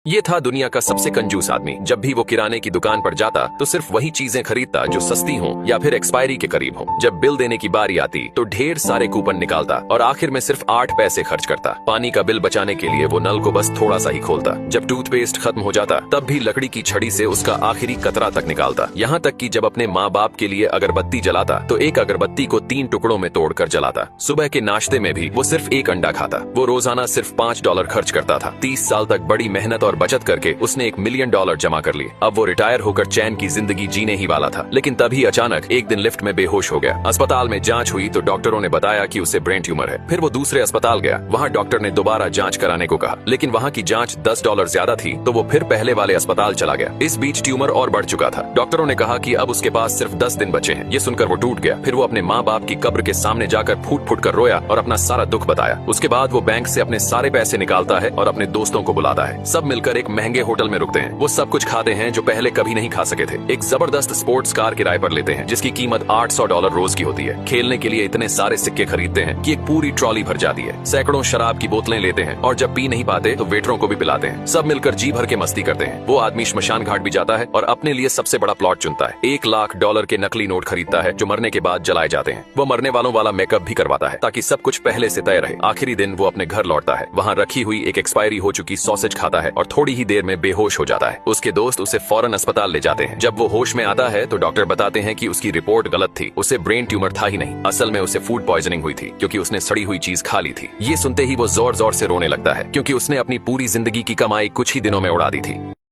ये था दुनिया का सबसे कंजूस आदमी। जब भी वो किराने की दुकान पर जाता तो सिर्फ वही चीजें खरीदता जो सस्ती हों या फिर एक्सपायरी के करीब हों। जब बिल देने की बारी आती तो ढेर सारे कूपन निकालता और आखिर में सिर्फ 8 पैसे खर्च करता। पानी का बिल बचाने के लिए वो नल को बस थोड़ा सा ही खोलता। जब टूथपेस्ट खत्म हो जाता तब भी लकड़ी की छड़ी से उसका आखिरी कतरा तक निकालता। यहाँ तक कि जब अपने माँ बाप के लिए अगरबत्ती जलाता तो एक अगरबत्ती को 3 टुकड़ों में तोड़कर जलाता। सुबह के नाश्ते में भी वो सिर्फ 1 अंडा खाता। वो रोजाना सिर्फ $5 खर्च करता था। 30 साल तक बड़ी मेहनत और बचत करके उसने $1 मिलियन जमा कर लिए। अब वो रिटायर होकर चैन की जिंदगी जीने ही वाला था, लेकिन तभी अचानक एक दिन लिफ्ट में बेहोश हो गया। अस्पताल में जांच हुई तो डॉक्टरों ने बताया कि उसे ब्रेन ट्यूमर है। फिर वो दूसरे अस्पताल गया। वहाँ डॉक्टर ने दोबारा जांच कराने को कहा, लेकिन वहाँ की जांच $10 ज्यादा थी तो वो फिर पहले वाले अस्पताल चला गया। इस बीच ट्यूमर और बढ़ चुका था। डॉक्टरों ने कहा कि अब उसके पास सिर्फ 10 दिन बचे हैं। ये सुनकर वो टूट गया। फिर वो अपने माँ बाप की कब्र के सामने जाकर फूट फूट कर रोया और अपना सारा दुख बताया। उसके बाद वो बैंक से अपने सारे पैसे निकालता है और अपने दोस्तों को बुलाता है। सब मिलकर एक महंगे होटल में रुकते हैं। वो सब कुछ खाते हैं जो पहले कभी नहीं खा सके थे। एक जबरदस्त स्पोर्ट्स कार किराए पर लेते हैं जिसकी कीमत $800 रोज की होती है। खेलने के लिए इतने सारे सिक्के खरीदते हैं कि एक पूरी ट्रॉली भर जाती है। सैकड़ों शराब की बोतलें लेते हैं और जब पी नहीं पाते तो वेटरों को भी पिलाते हैं। सब मिलकर जी भर के मस्ती करते हैं। वो आदमी श्मशान घाट भी जाता है और अपने लिए सबसे बड़ा प्लॉट चुनता है। $1 लाख के नकली नोट खरीदता है जो मरने के बाद जलाए जाते हैं। वो मरने वालों वाला मेकअप भी करवाता है ताकि सब कुछ पहले से तय रहे। आखिरी दिन वो अपने घर लौटता है। वहाँ रखी हुई एक एक्सपायरी हो चुकी सॉसेज खाता है और थोड़ी ही देर में बेहोश हो जाता है। उसके दोस्त उसे फौरन अस्पताल ले जाते हैं। जब वो होश में आता है तो डॉक्टर बताते हैं कि उसकी रिपोर्ट गलत थी। उसे ब्रेन ट्यूमर था ही नहीं, असल में उसे फूड पॉइजनिंग हुई थी क्योंकि उसने सड़ी हुई चीज खा ली थी। ये सुनते ही वो जोर जोर से रोने लगता है क्योंकि उसने अपनी पूरी जिंदगी की कमाई कुछ ही दिनों में उड़ा दी थी।